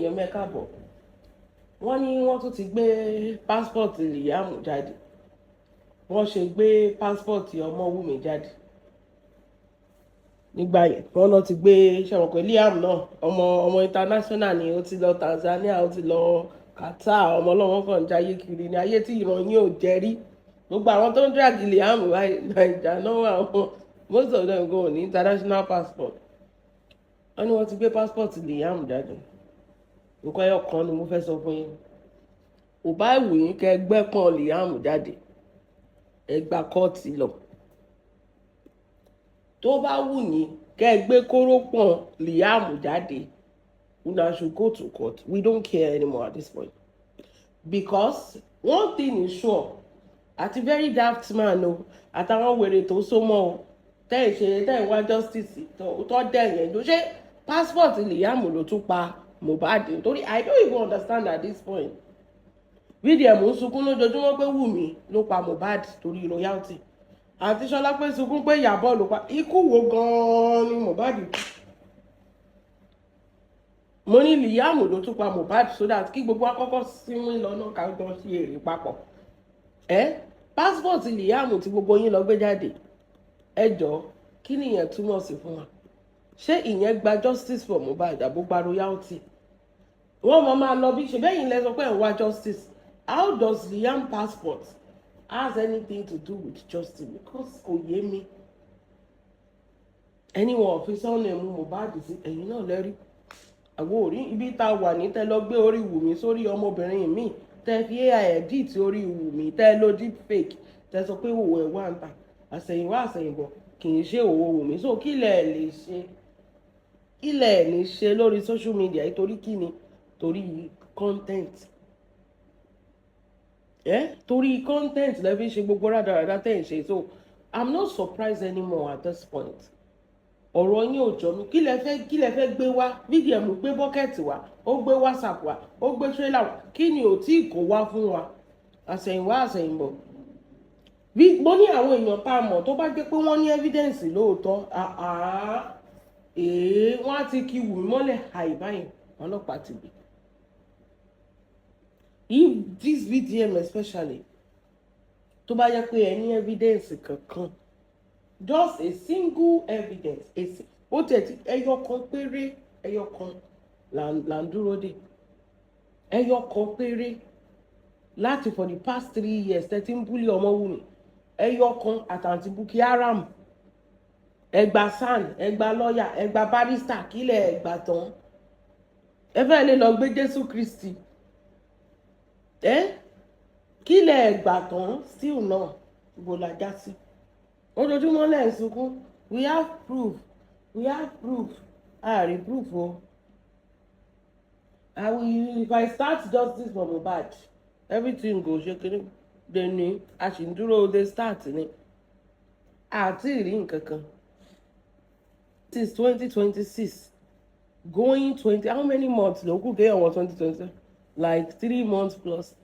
èèyàn mẹ́kàbọ̀ wọ́n ní wọ́n tún ti gbé passport Liam jáde wọ́n ṣe gbé passport Omowunmi jáde nígbà yẹn wọ́n lọ ti gbé ṣẹ̀wọ̀n pé Liam náà ọmọ international ni ó ti lọ Tanzania ó ti lọ Qatar ọmọ ọlọ́wọ́n kan jáyé kiri ní ayé tí ìran yín ò jẹ́ rí gbogbo àwọn tó ń drag Liam Naija náà àwọn most of them go ní international passport wọ́n ní wọ́n ti gbé passport Liam jáde nǹkan ẹyọ kan ni mo fẹ́ sọ fún yín ò bá ìwé yín kẹ́ gbẹ́pọ̀n Liam jáde ẹgbà kọ́ọ̀tì lọ tó bá wù yín kẹ́ gbé kórópọ̀n Liam jáde una should go to court we don't care anymore at this point because one thing is sure àti very daft man o àtàwọn wèrè tó so mọ́ o tẹ́ ẹ̀ wá justice tó dẹ̀yìn ló ṣe passport Liam ló tún pa Mohbad torí I don't even understand at this point fídíò mò ń sunkún lójoojúmọ́ pé Wùmí ló pa Mohbad torí royalty àti Ṣọlá pé sunkún pé Ìyábọ̀ ló pa ikú wo gan-an ni Mohbad kú mo ní Liam ló tún pa Mohbad so that kí gbogbo akọ́kọ́ síwín lọ́nà ká jọ sí èrè papọ̀ passport Liam tí gbogbo yín lọ gbé jáde ẹ jọ̀ọ́ kí nìyẹn túmọ̀ sí fún wa ṣé ìyẹn gba justice for Mohbad àbó gba royalty wọ́n máa lọ bí ṣe bẹ́yìn lẹ́sọ pé ẹ̀ ń wá justice how does Liam passport has anything to do with justice because kò yé mi anyone officer ọ̀nà ẹ̀mú Mohbad sí ẹ̀yìn náà lẹ́rí àwọn orí ibi tá a wà ní tẹ́ lọ gbé orí Wùmí sórí ọmọbìnrin mi tẹ́ fi AI edit orí Wùmí tẹ́ lo deep fake tẹ́ sọ pé òwò ẹ̀ wá ń ta àsẹ̀yìnwá àsẹ̀yìnbọ̀ kì í ṣe òwò Wùmí so kí lẹ̀ lè ṣe ilẹ̀ ní ṣe lórí social media nítorí kí ni torí content torí content lẹ fi ṣe gbogbo rádaràdá tẹ̀ ń ṣe so I'm not surprised anymore at this point ọ̀rọ̀ yín ò jọ mi kí lẹ fẹ́ gbé wá fídíò mú gbé bọ́kẹ́tì wá ó gbé whatsapp wá ó gbé trailer wá kí ni ò tí kò wá fún wa àsẹ̀yìnwá àsẹ̀yìnbọ̀ mo ní àwọn èèyàn tá a mọ̀ tó bá jẹ́ pé wọ́n ní evidence lóòótọ́ wọ́n á ti kí Wùmí mọ́lẹ̀ àìbáyìí ọlọ́pàá ti gbé if this VDM especially tó bá yẹ pé ẹ ní evidence kankan just a single evidence ó tẹ̀tí ẹyọ kan péré ẹyọ kan là ń dúró dé ẹyọ kan péré láti for the past 3 years tẹ́tí ń búlé Omowunmi ẹyọ kan àtàntí Bukky Haram ẹgbà san ẹgbà lọ́yà ẹgbà barrister kílẹ̀ ẹgbà tán ẹ fẹ́ lè lọ gbé Jésù Kristi kílẹ̀ ẹgbà tán still náà bó la já sí ojoojúmọ́ lẹ́ ń sunkún we have proof ààrí proof o if I start justice for Mohbad everything go ṣe kiri deni a sì ń dúró de start ni àti ìrí nǹkan kan since 2026 going 20 how many months ló kù kéèyàn wọ 2020 like 3 months plus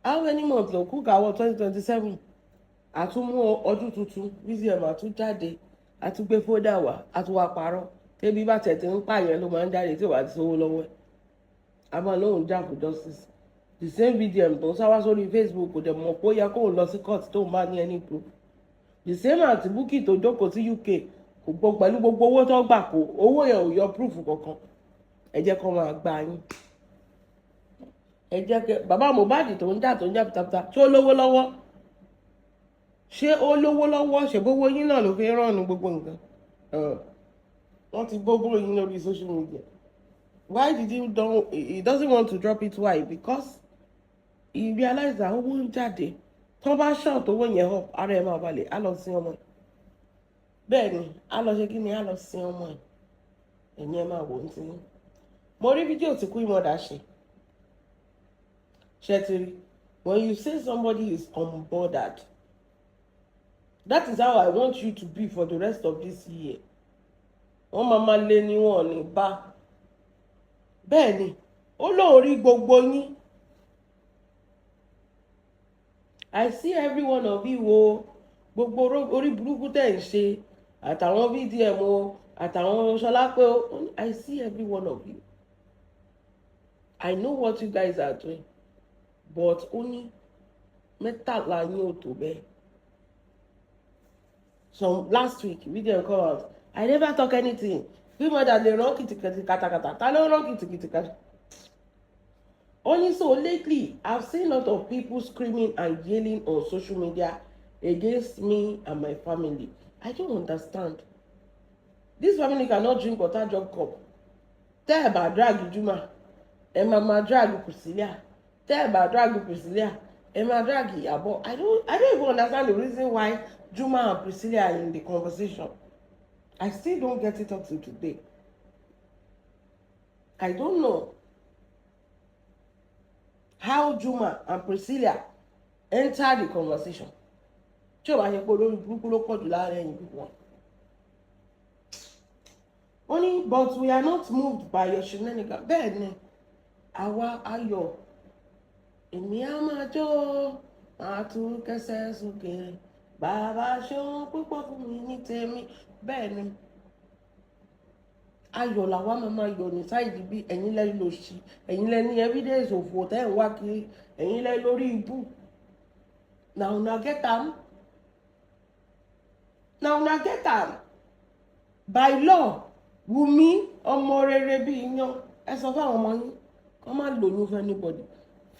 how many months ló kù káwọ 2027 àtúmú ọdún tuntun VDM àtújáde àtúgbé fódà wá àtúwà parọ́ tẹ́bí bá tẹ̀ tí ń pààyàn ló máa ń jáde tí ò bá ti sówó lọ́wọ́ ẹ̀ àmọ́ lóhùn jà fún justice the same VDM tó ń sáwá sórí Facebook kò dẹ̀ mọ̀ pé ó yẹ kóun lọ sí court tó ń bá ní ẹni proof the same àti Bukky tó jókòó sí UK kò gbọ́ pẹ̀lú gbogbo owó tó gbà kó owó yẹn ò yọ proof kankan ẹ jẹ́ kó máa gbà yín ẹ jẹ́ kẹ́ bàbá Mohbad tó ń jà pitapita ṣé ó lówó lọ́wọ́ ṣèbówó yín náà ló fi ń rànnù gbogbo nǹkan wọ́n ti bóbó yín lórí social media why did he doesn't want to drop it why because he realized that owó ń jáde tó bá ṣàn tó wọ́n yẹn up ara ẹ̀ máa balẹ̀ á lọ sin ọmọ ẹ̀ bẹ́ẹ̀ ni á lọ ṣe kí ni á lọ sin ọmọ ẹ̀ ẹ̀yin ẹ̀ máa wò ó ti ní mo rí fídíò tí Queen Mother ṣe ti rí when you say somebody is unbothered that is how I want you to be for the rest of this year wọ́n máa lé ní wọn ní bá bẹ́ẹ̀ ni ó lóun rí gbogbo yín I see every one of you wo gbogbo orí burúkú tẹ̀ ń ṣe àtàwọn VDM o àtàwọn ṣọlá pé I see every one of you. I know what you guys are doing, but only mẹ́tàlá yín ò tó bẹ́ẹ̀. So last week video come out, I never talk anything. People that they run kìtìkìtì katakata, ta ló run kìtìkìtì kata. Only so lately, I've seen a lot of people screaming and yelling on social media against me and my family. I don't understand. This family cannot drink water drop cup. Tell about drag Juma. Mama drag Priscilla. Tell about drag Priscilla. Emma drag Yabo. I don't even understand the reason why Juma and Priscilla are in the conversation. I still don't get it up to today. I don't know how Juma and Priscilla enter the conversation. Only, but we are not moved by your shenanigans. Then, àwa ayọ̀, èmi á máa jó, máa tú kẹsẹ̀ sókè, bàbá ṣeun púpọ̀ fún mi ní tèmi. Bẹ́ẹ̀ ni, ayọ̀ làwa máa yọ̀ ní sáìdì bí ẹ̀yin lẹ́yìn lò sí, ẹ̀yin lẹ́ni evidence òfò tẹ́ ń wá kiri, ẹ̀yin lẹ́yìn lórí ibú. Now una get am. Now una get am. By law, Wùmí ọmọ rere bí iyán, ẹ sọ fún àwọn ọmọ yín kó má lóyún fún anybody.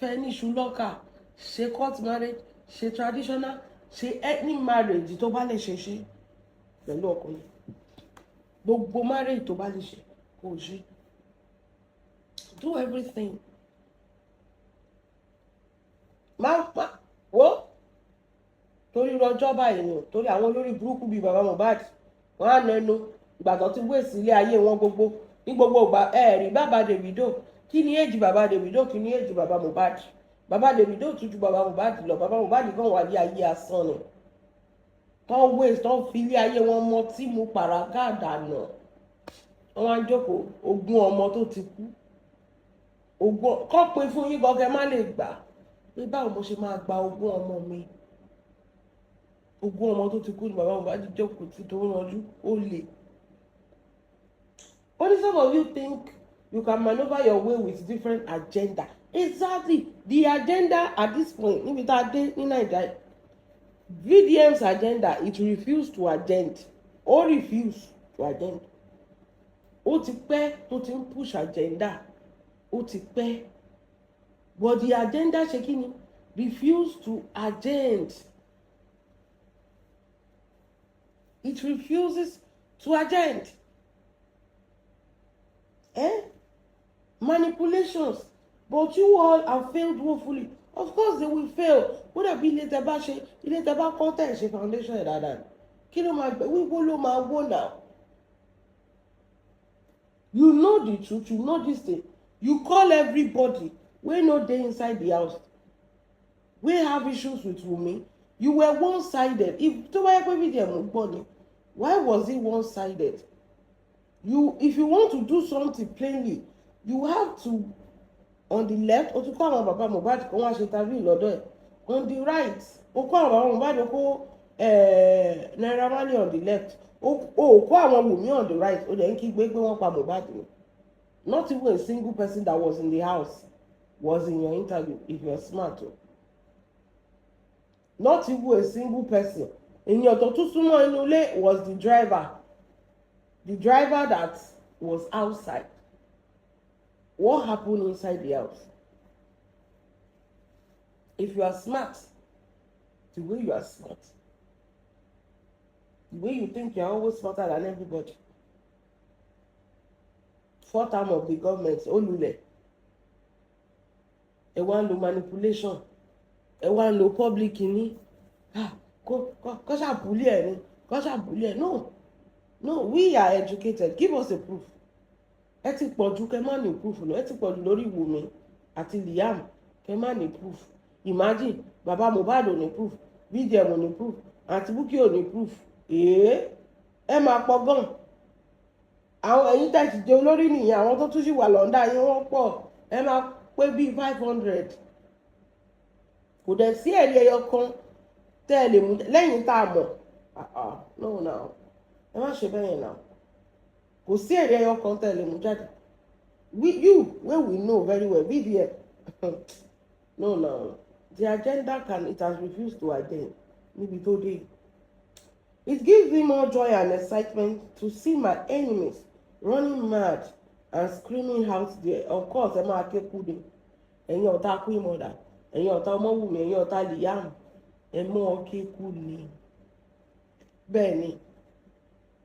Fẹ́ ní ṣùlọ́kà, ṣe court marriage, ṣe traditional, ṣe ethnic marriage tó bá lè ṣe pẹ̀lú ọkùnrin. Gbogbo marriage tó bá lè ṣe kó ṣe. Do everything. Wo torí rọjọ́ báyìí ni torí àwọn olórí burúkú bíi bàbá Mohbad wọ́n á nẹnu ìgbà tó ti wéèsì ilé ayé wọn gbogbo ní gbogbo ìgbà rí bàbá Davido kí ni èjì bàbá Davido kí ni èjì bàbá Mohbad. Bàbá Davido tún ju bàbá Mohbad lọ. Bàbá Mohbad kan wà ní ayé asán ni tó wéèsì tó fi ilé ayé wọn mọ tí mo pàràgà dànù. Wọ́n wá ń jókòó ogún ọmọ tó ti kú ogún kọ́ pé fún yín gọ́gẹ́ má lè gbà pé báwo mo ṣe máa gba ogún ọmọ mi. Ogún ọmọ tó ti kú ni bàbá Mohbad jókòó tí tó rànjú ó lè. Only some of you think you can maneuver your way with different agenda. Exactly. The agenda at this point, níbi tá a dé ní Nàìjíríà, VDM's agenda, it refused to agenda. Ó refuse to agenda. Ó ti pẹ́ tó ti ń push agenda. Ó ti pẹ́. But the agenda ṣe kí ni? Refuse to agenda. It refuses to agenda. Manipulations. But you all have failed woefully. Of course they will fail. What have been later about ṣe ilé tẹ́ bá content ṣe foundation ẹ̀ dáadáa. Kí ló máa gbẹ wíwó ló máa wó now. You know the truth, you know this thing. You call everybody wey no dey inside the house. We have issues with Wunmi. You were one-sided. If tó bá yẹ pé video mo gbọ́ ni, why was it one-sided? If you want to do something plainly, you have to on the left o tún kọ́ àwọn bàbá Mohbad kan wá ṣe interview lọ́dọ̀ ẹ̀. On the right o kọ́ àwọn bàbá Mohbad o kó Naira Marley on the left o kọ́ àwọn Wunmi on the right o dẹ̀ ń kígbe pé wọ́n pa Mohbad ni. Not even a single person that was in the house was in your interview if you're smart. Not even a single person. Ènìyàn tó tún súnmọ́ inú ilé was the driver. The driver that was outside. What happened inside the house? If you are smart, the way you are smart, the way you think you are always smarter than everybody. Fourth arm of the government, olùlẹ̀. Ẹ wá ń lo manipulation. Ẹ wá ń lo public ní. Kó ṣàbùlé ẹ̀ ni. Kó ṣàbùlé ẹ̀. No, we are educated. Give us a proof. Ẹ ti pọ̀jù kẹ́ má ní proof lọ. Ẹ ti pọ̀jù lórí Wunmi àti Liam kẹ́ má ní proof. Imagine bàbá Mohbad ò ní proof, VDM ò ní proof, àti Bukky ò ní proof. Ẹ máa pọ̀ gan. Àwọn ẹ̀yin tẹ́ ti jẹ́ olórí nìyẹn, àwọn tó tún sì wà lọ́ndà yín wọ́n pọ̀. Ẹ máa pé bíi 500. Kò dẹ̀ sí ẹ̀rí ẹyọ kan tẹ́ ẹ lè mú lẹ́yìn tá a mọ̀. No. Ẹ má ṣe bẹ́yẹn náà. kò sí èrè ẹyọ kan tẹ̀lé mú jáde you wey we know very well BVM no the agenda it has refused to attend níbi tó dé. It gives me more joy and excitement to see my enemies running mad and screaming out there. Of course, ẹ máa ké kú ni. Ẹ̀yin ọ̀tá Queen Mother, ẹ̀yin ọ̀tá Omowunmi, ẹ̀yin ọ̀tá Liam, ẹ mọ́ ké kú ni. Bẹ́ẹ̀ ni,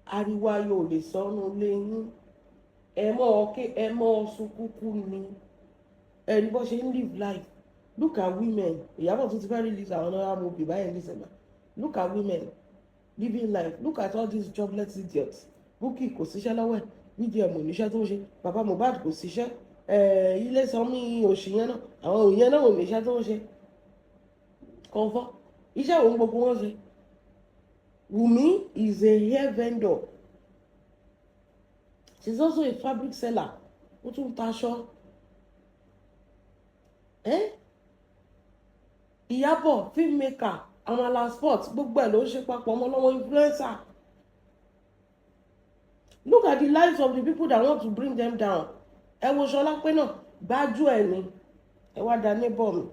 ariwo ayọ̀ ò lè sọnù lẹ́yìn. Ẹ mọ́ sunkún kú ni. Ẹ̀rí bó ṣe ń live life. Look at women. Ìyàbọ̀ tó ti fẹ́ release àwọn ọ̀nà movie báyìí ní December. Look at women living life. Look at all these jobless idiots. Bukky kò síṣẹ́ lọ́wọ́ ẹ̀, BGM ò níṣẹ́ tó ń ṣe, bàbá Mohbad kò síṣẹ́, ilé sanmi òṣì yẹn náà, àwọn òyìn náà ò níṣẹ́ tó ń ṣe. Kọ̀ǹfọ́, iṣẹ́ òun gbogbo wọn ṣe. Wunmi is a hair vendor. She's also a fabric seller. Ó tún ta aṣọ. Ìyábọ̀ filmmaker, Amala Sports, gbogbo ẹ̀ ló ń ṣe papọ̀ ọmọ lọ́wọ́ influencer. Look at the lives of the people that want to bring them down. Ẹ wo Ṣọlá pé náà gbájú ẹ̀ ni ẹ wá da neighbor mi.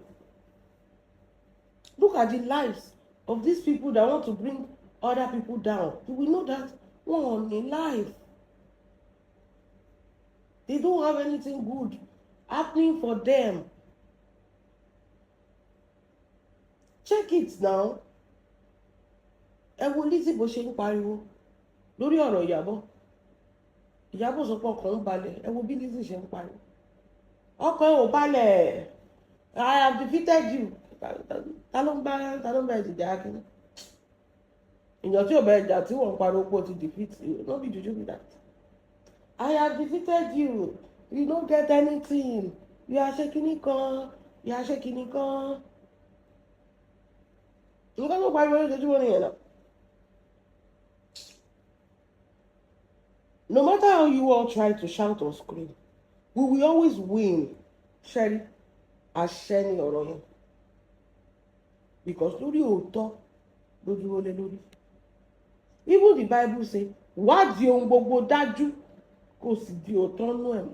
Look at the lives of these people that want to bring other people down. You will know that one in life. They don't have anything good happening for them. Check it now. Ẹ wo Lizzy bó ṣe ń pariwo lórí ọ̀rọ̀ Ìyábọ̀. Ìyábọ̀ sọ pé ọkàn ń balẹ̀. Ẹ wo bí Lizzy ṣe ń pariwo. Ọkàn ò balẹ̀. I have defeated you. Ta ló ń bá ìjà kí ni? Èèyàn tí ò bá ẹja tí wọ́n ń pariwo pé ó ti defeat you. No be juju be that. I have defeated you. You don't get anything. You are shaking kan. You are shaking kan. Nǹkan tó pariwo lójoojúmọ́ nìyẹn náà. No matter how you all try to shout or scream, we will always win. Sherry, àṣẹ ni ọ̀rọ̀ yẹn. Because lórí òótọ́ ló dúró lé lórí. Even the Bible say, wádìí ohun gbogbo dájú kò sì di òótọ́ nú ẹ̀.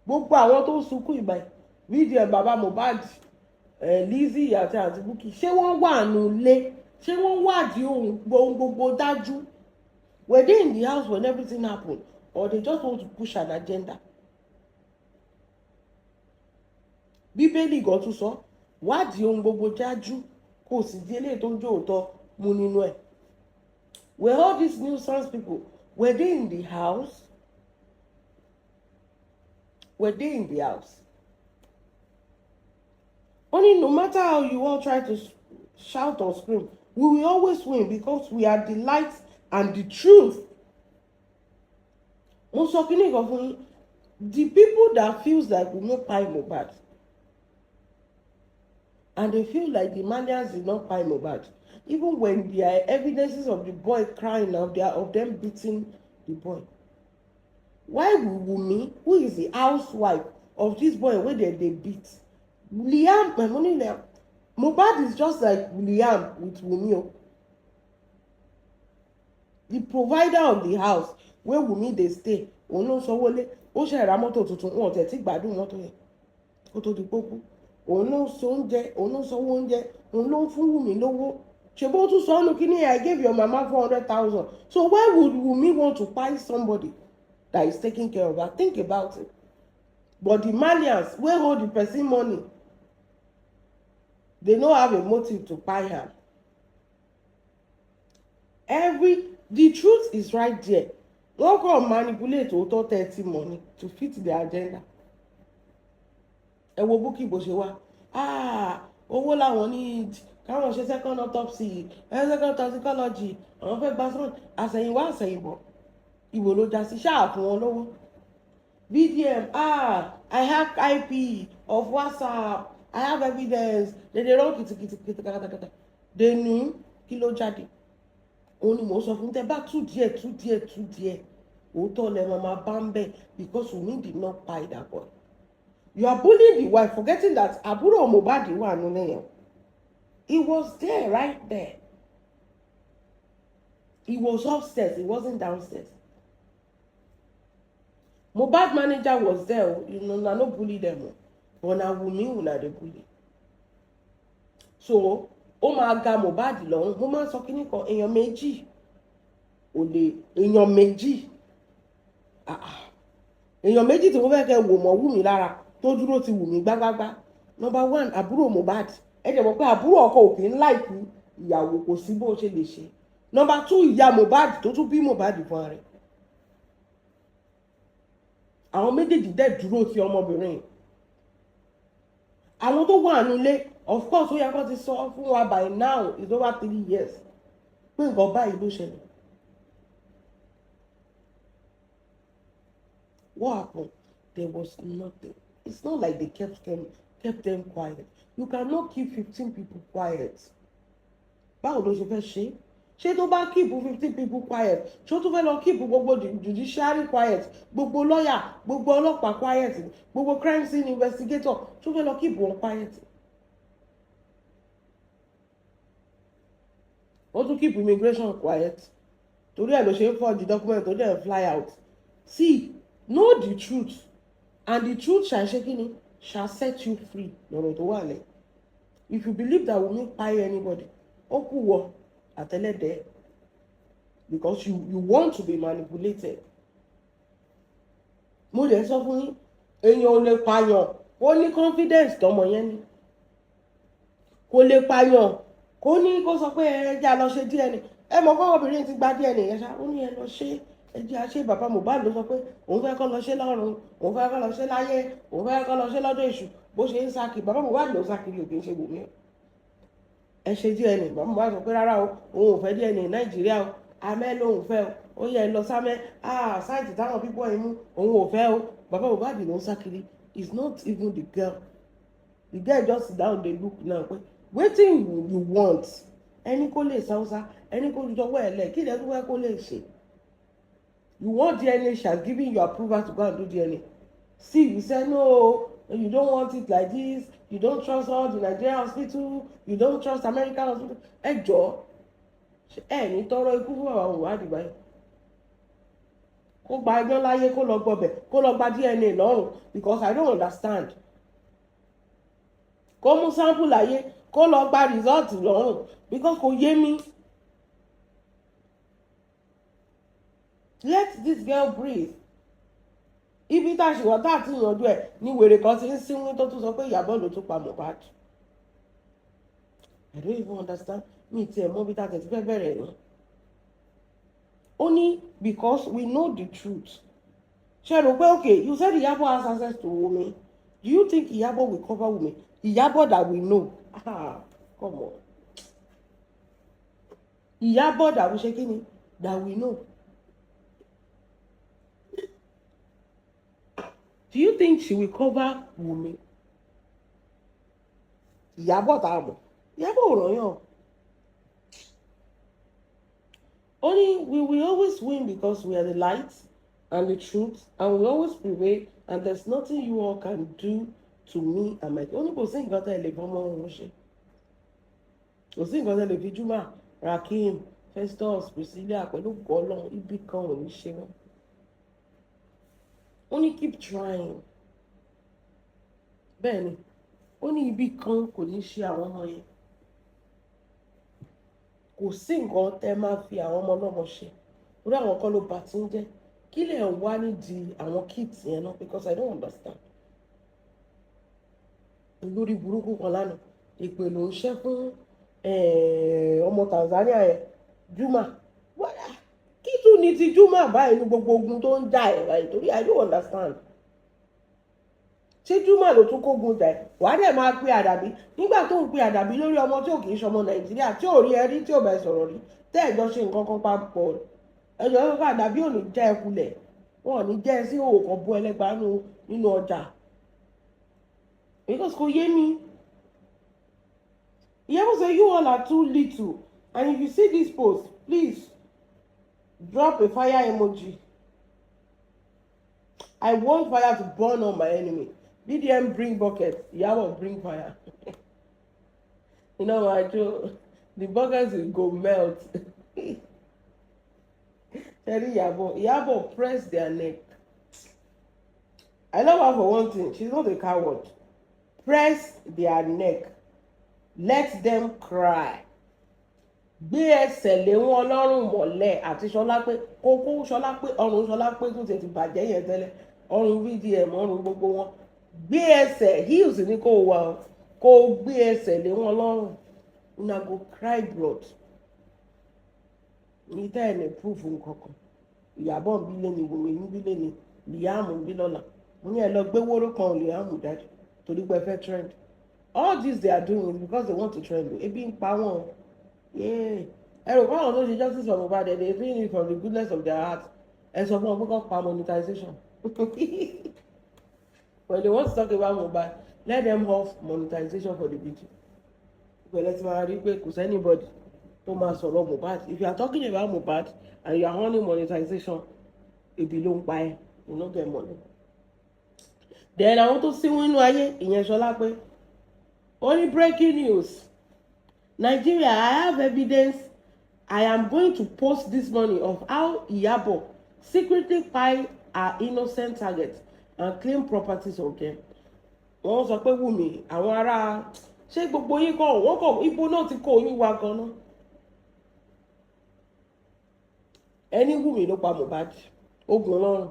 Gbogbo àwọn tó ń sunkún ìgbà fídíò bàbá Mohbad, Lizzy àti àǹtí Bukky, ṣé wọ́n wà nù lé? Ṣé wọ́n wádìí ohun gbogbo dájú? Were they in the house when everything happened, or they just want to push an agenda? Bíbélì gan tún sọ, wádìí ohun gbogbo dájú kò sì di eléyìí tó ń jó òótọ́ mú nínú ẹ̀. Were all these nuisance people, were they in the house? Were they in the house? Only no matter how you all try to shout or scream, we will always win because we are the light and the truth. Mo sọ kíní kan fún yín, the people that feels like we no pay Mohbad, and they feel like the Malians did not pay Mohbad, even when there are evidences of the boy crying of them beating the boy. Why will Wunmi, who is the housewife of this boy wey they beat, Liam, my money Liam, Mohbad is just like Liam with Wunmi. The provider of the house where Wunmi dey stay, òun ló sanwó lé, ó ṣe ra mọ́tò tuntun, wọn tẹ̀ tí gbádùn mọ́tò yẹn kó tó di pópó. Òun ló so oúnjẹ, òun ló sanwó oúnjẹ, òun ló fún Wunmi lówó. Ṣèbó tún sọ ọ́nù kíní, I gave your mama 400,000. So why would Wunmi want to buy somebody that is taking care of her? Think about it. But the Malians wey hold the person money, they no have a motive to buy her. The truth is right there. Wọ́n kàn manipulate òótọ́ 30 money to fit their agenda. Ẹ wo Bukky bó ṣe wá. Owó làwọn ní káwọn ṣe second autopsy, second toxicology, àwọn fẹ́ gba sọ́ọ̀tì àsẹ̀yìnwá àsẹ̀yìnbọ̀. Ìwò ló já sí ṣáà fún wọn lówó. BDM, I have IP of WhatsApp, I have evidence. They run kìtìkìtì. They knew kí ló jáde. Òun ni mò ń sọ fún tẹ bá tú díẹ̀. Òótọ́ lẹ máa bá ń bẹ̀ because Wunmi did not buy that boy. You are bullying the wife, forgetting that àbúrò Mohbad wà nínú yẹn. He was there, right there. He was upstairs, he wasn't downstairs. Mohbad manager was there, you know, na no bully them, but na Wunmi una dey bully. So ó máa ga Mohbad lọ́rùn. Mo máa ń sọ kíní kan, èèyàn méjì ò lè, èèyàn méjì èèyàn méjì tí mo fẹ́ kẹ́ wò mọ́ Wunmi lára tó dúró ti Wunmi gbágbágbá. Number one, àbúrò Mohbad. Ẹ jẹ́ mọ̀ pé àbúrò ọkọ ò kì í láìkí ìyàwó, kò sí bó ṣe lè ṣe. Number two, ìyá Mohbad tó tún bí Mohbad fún rẹ̀. Àwọn méjèèjì dẹ̀ dúró ti ọmọbìnrin. Àwọn tó wà nílé, of course ó yẹ kó ti sọ fún wa by now, it's over 3 years. Pé nǹkan báyìí ló ṣẹlẹ̀. What happened? There was nothing. It's not like they kept them quiet. You cannot keep 15 people quiet. Báwo ló ṣe fẹ́ ṣe? Ṣé tó bá keep 15 people quiet? Ṣé tó fẹ́ lọ keep gbogbo judiciary quiet? Gbogbo lawyer, gbogbo ọlọ́pàá quiet? Gbogbo crime scene investigator, ṣé tó fẹ́ lọ keep wọn quiet? Ó tún keep immigration quiet. Torí ẹ̀ ló ṣe ń forge document tó dẹ̀ fly out. See, know the truth, and the truth shall set you free. Lọ́rọ̀ tó wà lẹ̀. If you believe that Wunmi pay anybody, ó kù wọ àtẹlẹ́dẹ̀, because you want to be manipulated. Mo lè sọ fún yín, èèyàn ò lè pààyàn kó ní confidence tọmọ yẹn ni. Kò lè pààyàn kó ní kó sọ pé ẹ jẹ́ a lọ ṣe DNA. Ẹ mọ̀ kó obìnrin ti gba DNA yẹn ṣá, ó ní ẹ lọ ṣe, ẹ jẹ́ a ṣe. Bàbá Mohbad ló sọ pé òun fẹ́ kó lọ ṣe lọ́run, òun fẹ́ kó lọ ṣe láyé, òun fẹ́ kó lọ ṣe lọ́dọ̀ èṣù. Bó ṣe ń sákì, bàbá Mohbad ló ń sákì ló kì í ṣe Wunmi. Ẹ ṣe DNA, bàbá Mohbad sọ pé rárá o, òun ò fẹ́ DNA Nàìjíríà o, amẹ́ lòun fẹ́ o, ó yẹ lọ sámẹ́, sáìtì táwọn pípọ̀ yìí mú, òun ò fẹ́ o. Bàbá Mohbad ló ń sákì. It's not even the girl. The girl just sit down dey look now pé wetin you want? Ẹni kó lè sáúsá, ẹni kó jọwọ́ ẹ̀ lẹ̀, kí lẹ tó fẹ́ kó lè ṣe? You want DNA, she has given you approval to go and do DNA. See, you say no, you don't want it like this, you don't trust all the Nigerian hospital, you don't trust American hospital. Ẹ jọ̀ọ́, ẹ ní tọrọ ikú fún àwọn òwádìí báyìí. Kó gba ẹjọ́ láyé, kó lọ gbọbẹ̀, kó lọ gba DNA lọ́rùn, because I don't understand. Kó mú sample láyé, kó lọ gba result lọ́rùn, because kò yé mi. Let this girl breathe. Ibi tá a ṣì wọ́n tá a ti yanjú ẹ̀ ní wèrè kan ti ń sínwín tó tún sọ pé Ìyábọ̀ ló tún pa Mohbad. I don't even understand. Mi ti ẹ̀ mọ̀ bí tá a tẹ̀ ti fẹ́ bẹ̀rẹ̀ ni. Only because we know the truth. Ṣé rò pé okay, you said Ìyábọ̀ has access to Wunmi. Do you think Ìyábọ̀ will cover Wunmi? Ìyábọ̀ that we know. Come on. Ìyábọ̀ that we ṣe kí ni? That we know. Do you think she will cover Wunmi? Ìyábọ̀ tá a mọ̀. Ìyábọ̀ ò ràn yàn. Only we will always win because we are the light and the truth, and we always prevail, and there's nothing you all can do to me and my. Only kò sí nǹkan tẹ́ lè fọmọ òun ṣe. Kò sí nǹkan tẹ́ lè fi Juma, Rakim, Festus, Priscilla pẹ̀lú Ọlọ́run ibi kan ò ní ṣe wọ́n. Only keep trying. Bẹ́ẹ̀ni, ó ní ibi kan kò ní ṣe àwọn ọmọ yẹn. Kò sí nǹkan tẹ́ máa fi àwọn ọmọ ọlọ́mọ ṣe. Orí àwọn kan ló bà tí ń jẹ́. Kí lè wá nídìí àwọn kids yẹn náà, because I don't understand. Olórí burúkú kan lánàá, ìpè ló ń ṣẹ́ fún ọmọ Tanzania yẹn, Juma. Kí tún ní ti Juma báyìí ní gbogbo ogun tó ń jà ẹ̀ báyìí, torí I don't understand. Ṣé Juma ló tún kógun jà ẹ̀? Wàá dẹ̀ máa pe Àdàbí nígbà tó ń pe Àdàbí lórí ọmọ tí ò kì í ṣọmọ Nàìjíríà, tí ò rí ẹ rí, tí ò bá sọ̀rọ̀ rí, tẹ́ ẹ̀jọ́ ṣe nǹkan kan papọ̀. Ẹjọ́ pé Àdàbí ò ní jẹ́ ẹ kulẹ̀, wọn ò ní jẹ́ ẹ sí òwò kan bú ẹlẹ́gbàá nínú ọjà. Because kò yé mi. Ìyábọ̀ say you all are too little, and if you see this post, please drop a fire emoji. I want fire to burn on my enemy. BDM bring bucket, Ìyábọ̀ bring fire. You know what I do? The buckets will go melt. Tell Ìyábọ̀ press their neck. I love her for one thing. She's not a coward. Press their neck. Let them cry. Gbé ẹsẹ̀ lé wọn lọ́rùn mọ́lẹ̀ àti Ṣọlápé kókó Ṣọlápé ọrùn Ṣọlápé tó ti bàjẹ́ yẹn tẹ́lẹ̀ ọrùn VDM ọrùn gbogbo wọn gbé ẹsẹ̀ heels ní kò wà kó gbé ẹsẹ̀ lé wọn lọ́rùn una go cry blood ní tẹ́ ẹ̀ ní proof nkankan Ìyábọ̀ ń bí lé ní Wùmí ń bí lé ní Liam ń bí lọ́la mo ní ẹ lọ gbé wóró kan Liam dájú torí pé fẹ́ trend all this they are doing is because they want to trend ebi ń pa wọn. Ẹ̀rọ kan àwọn tó ṣe justice for Mohbad they doing it from the goodness of their heart ẹ sọ fún wọn pé kọ́ pa monetization when they want to talk about Mohbad let them off monetization for the video ìpẹ̀lẹ́ tí wọ́n rí pé kò sí anybody tó máa sọ̀rọ̀ Mohbad if you are talking about Mohbad and you are honing monetization ebi ló ń pa ẹ́ you no get money. Then àwọn tó síwọ́n inú ayé ìyẹn Ṣọlápé only breaking news. Nigeria, I have evidence. I am going to post this morning of how Iyabo secretly spy her innocent targets and claim properties of them. Wọ́n sọ pé Wùmí àwọn ará ṣé gbogbo yín kọ́ wọ́n kọ́ ibo náà ti kó yín wá gan-an. Ẹni Wùmí ló pa Mohbad ogun lọ́rùn.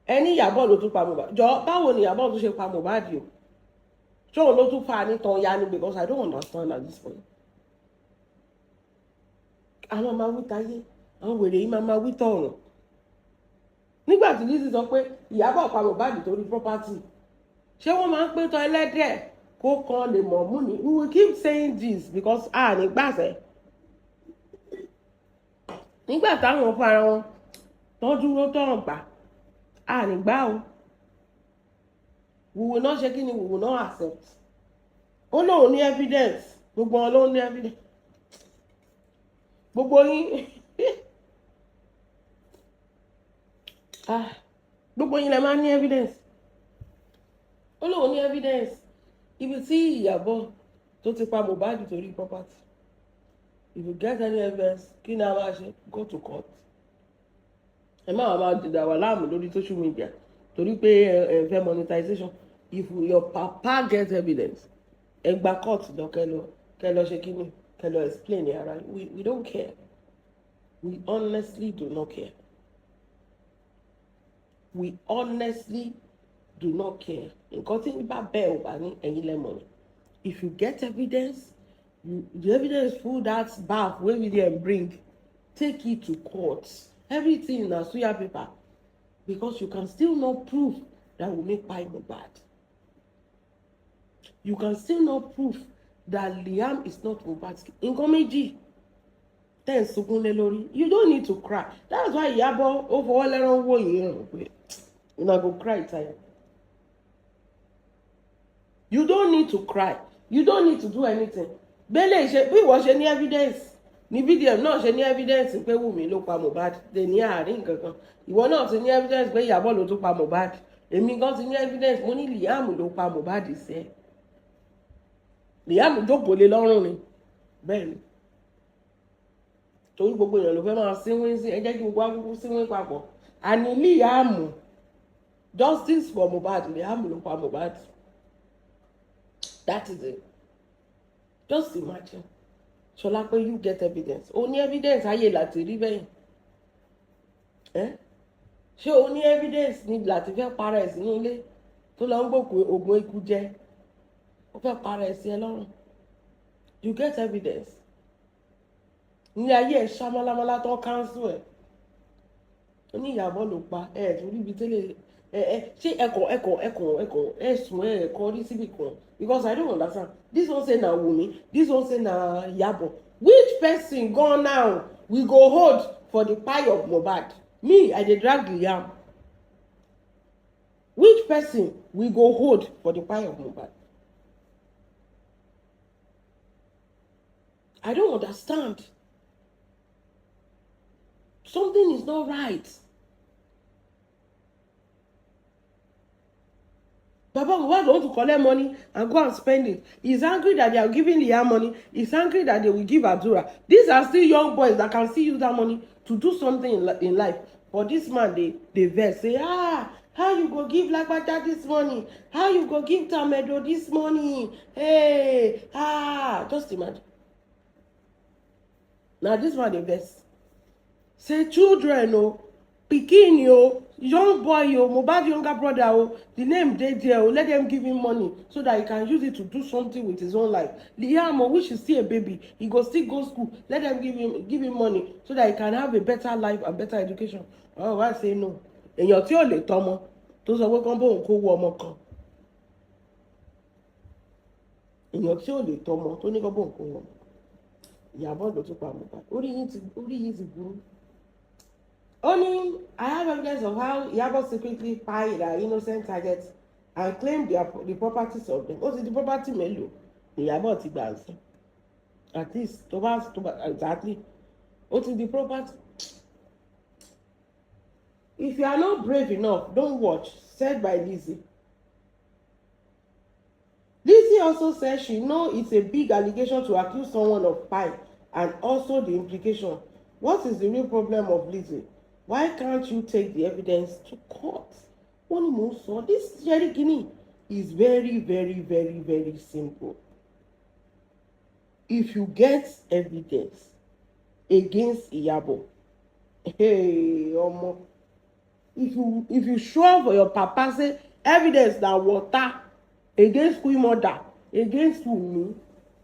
Ẹni Iyabo ló tún pa Mohbad. Jọ báwo ni Iyabo tún ṣe pa Mohbad o? Ṣé òun ló tún fa nítan ya ni because I don't understand at this point. Àwọn máa wí táyé àwọn wèrè yìí máa wí tọ̀run. Nígbà tí Lizzy sọ pé Iyabo pa Mohbad torí property ṣé wọ́n máa ń pé tọ́ ẹlẹ́dẹ̀ kó kan lè mọ̀ mú ni we will keep saying this because ní gbàṣẹ. Nígbà táwọn fara wọn tó dúró tọ̀ràn gbà ní gbà o. We will not ṣe kí ni we will not accept. Ó lóun ní evidence gbogbo wọn ló ní evidence. Gbogbo yín gbogbo yín lè máa ní evidence. Ó lóun ní evidence ibi tí Ìyábọ̀ tó ti pa Mohbad torí property. If you get any evidence kí ni a máa ṣe go to court. Ẹ máa máa dìdà wà láàmú lórí social media torí pé ẹ fẹ́ monetization. If your papa gets evidence ẹ gba court lọ kẹlọ ṣe kí ni kẹlọ explain ara we don't care. We honestly do not care. We honestly do not care. Nǹkan tí bá bẹ́ẹ̀ ò bá ní ẹ̀yin lẹ́mọ̀ ni. If you get evidence, the evidence full that back wey we dey bring, take it to court. Everything na suya paper because you can still not prove that will make Pai Mohbad. You can still not prove that Liam is not Mohbad's kid. Nǹkan méjì tẹ́ ń sunkún lé lórí. You don't need to cry. That's why Iyábọ̀ ó fọwọ́ lẹ́rán wò yín ràn pé una go cry time. You don't need to cry. You don't need to do anything. Bẹ́lẹ̀ ṣe bí ìwọ ṣe ní evidence ní VDM náà ṣe ní evidence pé Wùmí ló pa Mohbad dè ní àárín kankan. Ìwọ náà ti ní evidence pé Iyábọ̀ ló tún pa Mohbad. Èmi gan ti ní evidence mo ní Liam ló pa Mohbad sí. Liam jókòó lé lọ́rùn ni bẹ́ẹ̀ ni torí gbogbo èèyàn ló fẹ́ máa sínwín sí ẹ jẹ́ kí gbogbo akúkú sínwín papọ̀ àní Liam justice for Mohbad Liam ló pa Mohbad that is it. Just imagine Ṣọlápé you get evidence o ní evidence ayé láti rí bẹ́yìn ṣé o ní evidence ní láti fẹ́ para ẹ̀ sínú ilé tó lọ ń gbòkú oògùn ikú jẹ́ ó fẹ́ para ẹ̀ sí ẹ lọ́rùn you get evidence ní ayé ẹ̀ ṣámálámálá tó cancel ẹ̀ ó ní Ìyábọ̀ ló pa ẹ̀ tó rí ibi tẹ́lẹ̀ ṣé ẹ̀sùn ẹ̀kọ́ rí síbì kan because I don't understand this one say na Wùmí this one say na Iyábọ̀ which person gone now we go hold for the pie of Mohbad me I dey drag Liam which person we go hold for the pie of Mohbad I don't understand. Something is not right. Baba Mohbad want to collect money and go and spend it. He's angry that they are giving Liam money. He's angry that they will give Adura. These are still young boys that can still use that money to do something in life. For this man, they vex. Say, How you go give Lagbaja this money? How you go give Tamedo this money? Hey, just imagine. Now this one the best. Say children, pikin, young boy, Mohbad younger brother, the name dey there, let them give him money so that he can use it to do something with his own life. Liam, which is still a baby, he go still go school. Let them give him money so that he can have a better life and better education. Oh, I say no. Èèyàn tí ò lè tọ́mọ tó sọ pé kán bóun kó wọ ọmọ kan. Èèyàn tí ò lè tọ́mọ tó ní kán bóun kó wọ ọmọ. Ìyàbọ̀ ló tún pa Mohbad. Orí yìí ti burú. Only I have evidence of how Iyabo secretly paid their innocent targets and claimed the properties of them. What is the property mélòó? Iyabo ti gbà sí. At least tó bá exactly. What is the property? If you are not brave enough, don't watch. Said by Lizzie. Lizzie also said she knows it's a big allegation to accuse someone of pie and also the implication. What is the real problem of Lizzie? Why can't you take the evidence to court? One more so this Jerry Guinea is very, very, very, very simple. If you get evidence against Iyabo, hey, if you show up for your papa, say evidence that water against Queen Mother, against Wunmi,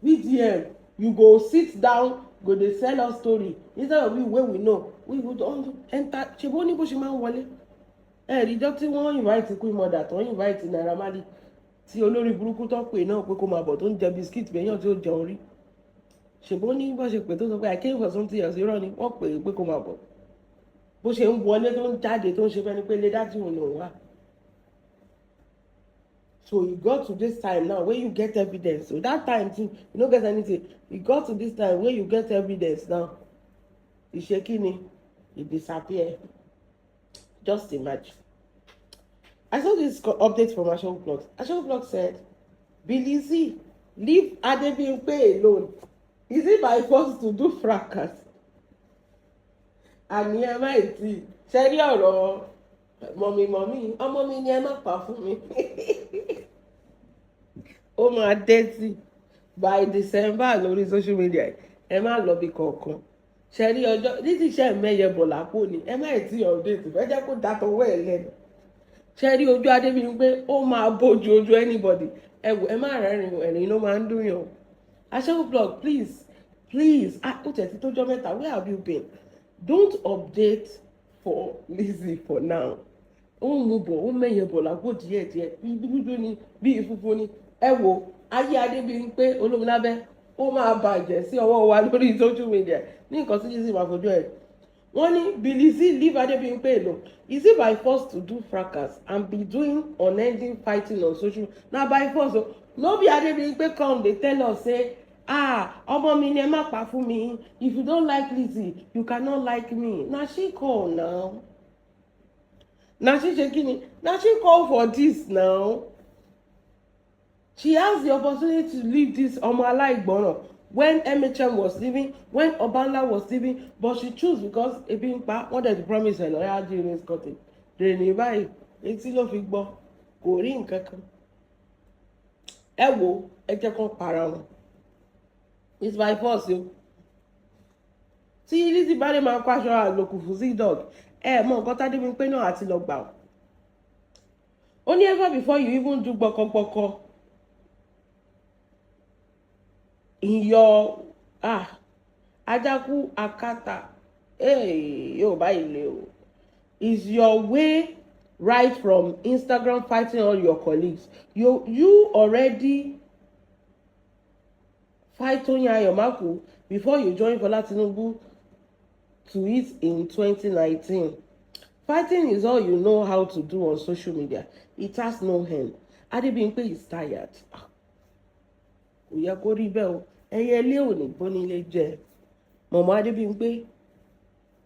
VDM, you go sit down, go dey sell us story instead of we know we would enter ṣebó ní bó ṣe máa ń wọlé ìjọ tí wọ́n invite Queen Mother tó invite Naira Marley tí olórí burúkú tó pè náà pé kó máa bọ̀ tó ń jẹ biskit bẹ́yàn tí ó jẹun rí ṣebó ní bó ṣe pè tó sọ pé I came for something else irọ́ ni wọ́n pè é pé kó máa bọ̀ bó ṣe ń wọlé tó ń jáde tó ń ṣe fẹ́ni pé lé dájú òun lòun wà. So you got to this time now where you get evidence. So that time too, you don't get anything. You got to this time where you get evidence now. You shaking it disappear. Just imagine. I saw this update from Ashow Blog. Ashow Blog said, Bilisi, leave Adebimpe alone. Is it by force to do fracas? And here might see. Ṣé ọ̀rọ̀ mọ̀mí ọmọ mi ni ẹ má pa fún mi. Ó máa dẹ́tì by December lórí social media ẹ má lọ bí kankan. Ṣé rí ọjọ́ títí iṣẹ́ mẹ́yẹ bọ̀ lápò ni ẹ má tí update fẹ́ jẹ́ kó dátọwọ́ ẹ̀ lẹ́nu. Ṣé rí ojú Adébíyìnpé ó máa bójú ojú anybody ẹ má rẹ́rìn ẹ̀rín ló máa ń dùn yàn. Ashow Blog, please ó tẹ̀ sí tójọ́ mẹ́ta, where have you been? Don't update for Lizzie for now. Ó ń mú bọ̀ ó mẹ́yẹ bọ̀ lápò díẹ̀díẹ̀ bí dúdú ni bí ìfúnfún ni ẹ wo ayé Adébíyìnpé Olómilábẹ́ ó máa bàjẹ́ sí ọwọ́ wa lórí social media ní nǹkan tí Lizzie máa fojú ẹ̀. Wọ́n ní Bilisi leave Adébíyìnpé alone. Is it by force to do fracas and be doing unending fighting on social media? Na by force o. No be Adébíyìnpé come dey tell us say ọmọ mi ni ẹ má pa fún mi. If you don't like Lizzie, you cannot like me. Na she call now. Na she ṣe kí ni? Na she call for this now. She has the opportunity to leave this ọmọ aláìgbọràn when MHM was leaving, when Obanla was leaving, but she chose because ebi ń pa wọ́n dẹ̀ ti promise ẹ̀ lọ́yà during this cutting. Dèrè báyìí etí ló fi gbọ́ kò rí nǹkan kan. Ẹ wo ẹ jẹ́ kó para wọn. It's by force o. Tí Lizzie bá lè máa kó aṣọ àlòkù fún Z-Dog mọ nǹkan t'Adébíyìnpé náà àti lọ gbà. Ó ní ever before you even do gbọkọgbọkọ. In your ajaku akata Yorùbá ilé o. Is your way right from Instagram fighting all your colleagues? You already fight Toyin Ayomaku before you join Bola Tinubu to it in 2019. Fighting is all you know how to do on social media. It has no end. Adébíyìnpé is tired. Kò yẹ kó rí bẹ́ẹ̀ o. Ẹyẹ ilé ò ní gbọ́ nílé jẹ. Mọ̀mọ́ Adébíyìnpé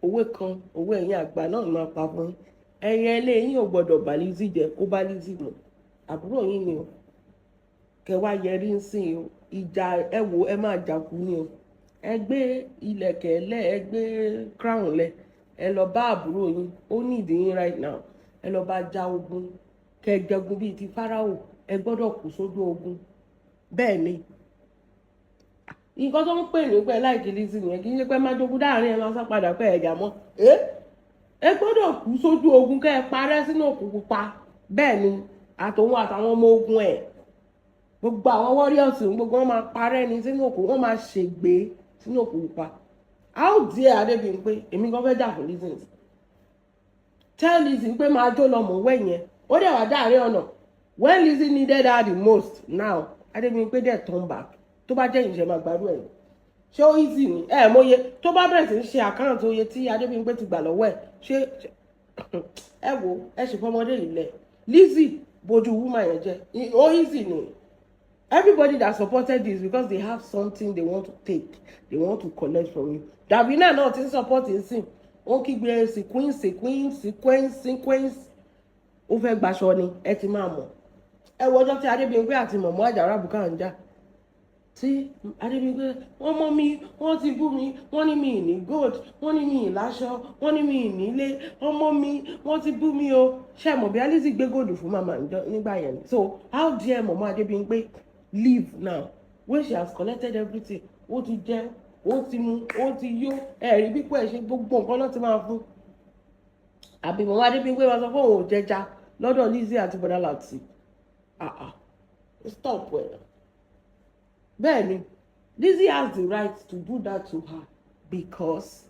òwe kan òwe ẹ̀yìn àgbà náà máa pa fún yín. Ẹyẹ ilé yín ò gbọ́dọ̀ bá Lizzie jẹ kó bá Lizzie mọ̀. Àbúrò yín ni o. Kẹwàá yẹrí ń sìn o. Ìjà ẹ wo ẹ máa jà kú ni o. Ẹ gbé ilẹ̀kẹ̀ lẹ̀ ẹ gbé crown lẹ̀ ẹ lọ bá àbúrò yín ó need yín right now. ẹ lọ bá ja ogun kẹjẹgun bíi ti Fáráò ẹ gbọ́dọ̀ kú sójú ogun bẹ́ẹ̀ ni nǹkan tó ń pè ní pé láìkí Lizzy nìyẹn kì í ṣe pé má jogún dáàrin ẹ máa sá padà pé ẹ̀jà mọ́ ẹ gbọ́dọ̀ kú sójú ogun kẹ́ ẹ parẹ́ sínú òkú pupa bẹ́ẹ̀ ni àtòun àtàwọn ọmọ ogun ẹ̀ gbogbo àwọn warriors gbogbo wọn máa parẹ́ ní sínú òkú wọn máa ṣègbè sínú òkú pupa how dare Adébímpé èmi kan fẹ́ jà fún Lizzy tell Lizzy pé máa jó lọ mọ̀ wẹ̀ yẹn ó dẹ̀ wá dáàrin ọ̀nà when Lizzy needed her the most now Adébímpé dẹ̀ turn back tó bá jẹ́ ìṣẹ́ máa gbàdúrà ẹ̀ ṣé ó easy ni mọye tó bá bẹ̀rẹ̀ sí ń ṣe àkáǹtì oye tí Adébímpé ti gbà lọ́wọ́ ẹ̀ ṣé ẹ wo ẹ ṣe fọmọdé ilẹ̀ Lizzy bójú woman yẹn jẹ́ ó easy ni everybody that supported this because they have something they want to take they want to collect from you Davina náà ti ń support yìí sìn ó kígbe sequence ó fẹ́ gbaṣọ ni ẹ ti máa mọ̀ ẹ wo ọjọ́ tí Adébímpé àti mọ̀mọ́ Àjàrà Bùkà ń jà tí Adébímpé wọ́n mọ́ mi wọ́n ti bú mi wọ́n ní mi ní gold wọ́n ní mi láṣọ wọ́n ní mi nílé ọmọ mi wọ́n ti bú mi o ṣe mọ̀ bí Lizzy gbé gold fún màmá nígbà yẹn so how dare mọ̀mọ́ Adébímpé leave now when she has collected everything ó ti jẹ ó ti mu ó ti yó ẹ̀rí bí pẹ̀ ṣe gbogbo nǹkan náà ti máa fún àbí mọ̀mọ́ Adébímpé wá sọ fún òun ò jẹja lọ́dọ̀ Lizzy àti bọ̀dá Láti stop well. Bẹ́ẹ̀ni, Lizzy has the right to do that to her because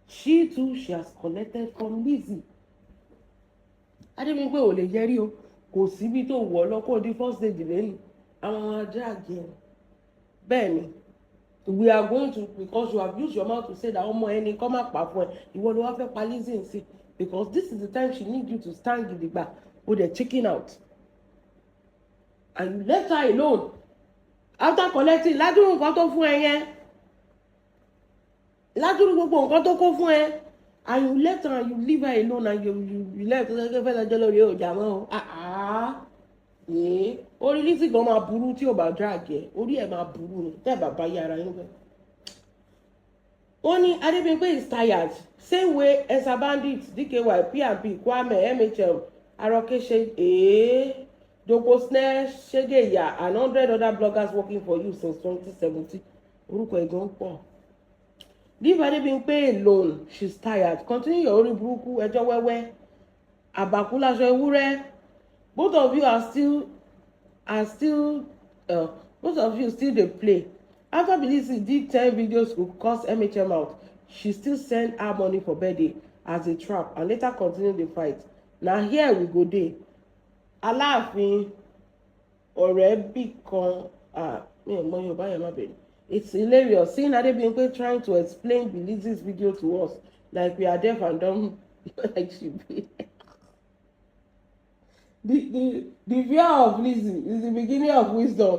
she too she has collected from Lizzy. Adébímpé ò lè yẹrí o kò síbi tó wọ̀ lọ́kọ́ di first stage lẹ́nu àwọn ọmọ drag yẹn. Bẹ́ẹ̀ni, we are going to because you have used your mouth to say that ọmọ ẹni kọ́ máa pa fún ẹ ìwọ ló wá fẹ́ pa Lizzy nsí because this is the time she need you to stand gidigba o dey chicken out and you left her alone. After collecting ládùúrú nǹkan tó fún ẹ yẹn ládùúrú gbogbo nǹkan tó kó fún ẹ and you left her and you leave her alone and you left ẹ fẹ́ lọ́jọ́ lórí ọjà mọ́ orí Lizzy gan máa burú tí ò bá drag ẹ orí ẹ máa burú ni tẹ́ bàbá yára yín bẹ́ẹ̀. Wọ́n ní Adébímpé is tired same way Esa Bandit DKY P&P Kwame MHM Aroke ṣe Gbogbo Snare Ṣégeya and 100 other bloggers working for you since 2017. Orúkọ ẹ̀gbọ́n pọ̀. Leave Adébímpé alone. She's tired. Continue your orí burúkú ẹjọ́ wẹ́wẹ́. Àbàkú láṣọ ewúrẹ́. Both of you still dey play. After Lizzy did 10 videos to curse MHM out, she still send her money for birthday as a trap and later continue the fight. Na here we go dey. Aláàfin ọ̀rẹ́ bí kan mi ò mọ Yorùbá yẹn má bẹ̀rẹ̀. It's hilarious seeing Adébímpé trying to explain the Lizzy's video to us like we are deaf and dumb like she be. The fear of Lizzy is the beginning of wisdom.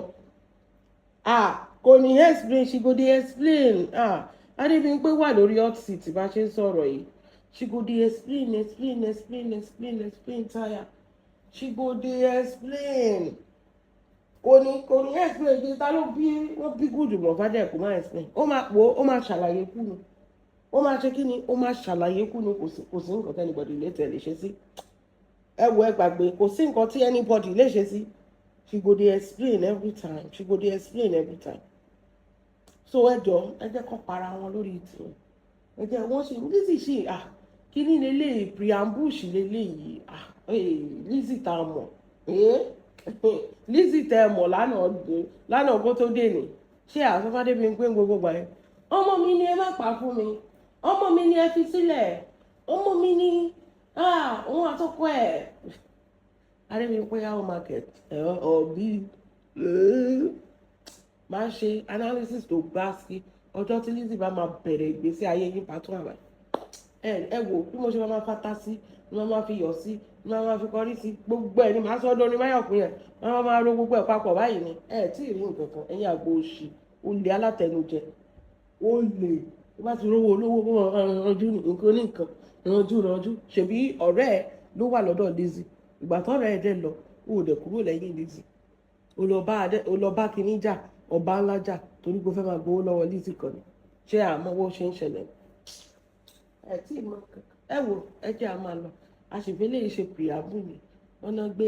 Kò ní explain she go dey explain. Adébímpé wà lórí hot seat bá ṣe ń sọ̀rọ̀ yìí. She go dey explain tire. She go dey explain. Kò ní explain pé ta ló bí wọ́n bí gùdù mọ̀ fádẹ́ kò máa explain. Ó máa ṣàlàyé kú ni. Ó máa ṣe kí ni? Ó máa ṣàlàyé kú ni kò sí nǹkan tí anybody lè tẹ̀lé ṣe sí. Ẹ wo ẹ gbàgbé kò sí nǹkan tí anybody lè ṣe sí. She go dey explain every time. So ẹ jẹ́ kó para wọn lórí ìtì. Ẹ jẹ́ wọ́n ṣe Lizzy ṣe kí ni lélẹ́yìí preambush lélẹ́yìí Lizzy tá a mọ̀ Lizzy tẹ́ ẹ mọ̀ lánàá ọgọ́ tó dé ní ṣé àsọfádé bí n pé gbogbo gbà yẹn ọmọ mi ni ẹ má pa fún mi ọmọ mi ni ẹ fi sílẹ̀ ọmọ mi ni òun àtọkọ ẹ̀ Adébímpé how market ọ̀bí máa ṣe analysis tó gbá sí ọjọ́ tí Lizzy bá máa bẹ̀rẹ̀ ìgbésí ayé yín pàtó àbáyé ẹ wò bí mo ṣe máa fata sí ni wọ́n máa fi yọ̀ sí ni wọ́n máa fi kọrí sí gbogbo ẹ̀ ni màá sọ ọdún ní máyọ̀kùn yẹn wọ́n máa ro gbogbo ẹ̀ papọ̀ báyìí ni tí ì rí nǹkan kan ẹ̀yin àgbo òṣì olè alátẹnujẹ olè tó bá ti rówó olówó ranjú nǹkan ní nǹkan ranjú ṣèbí ọ̀rẹ́ ẹ̀ ló wà lọ́dọ̀ Lizzy ìgbà tọ́rẹ́ ẹ̀ dẹ̀ lọ ó dẹ̀ kúrò lẹ́yìn Lizzy ó lọ bá kinní jà ọba ńlá jà torí kó fẹ́ máa gbowó lọ́wọ́ Lizzy kan ni ṣé àmọ́ owó ṣe ń ṣẹlẹ̀ tí ì mọ ẹ wò ẹ jẹ́ a máa lọ a sì fi eléyìí ṣe preamble ni wọ́n náà gbé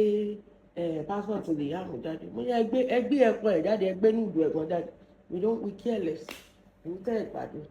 passport lè yá àwọn jáde mo yẹ ẹgbẹ́ ẹ̀kọ́ ẹ̀ jáde ẹgbẹ́ nílùú ẹ̀gbọ́n jáde we care less èyí tẹ́ ẹ̀ gbádùn.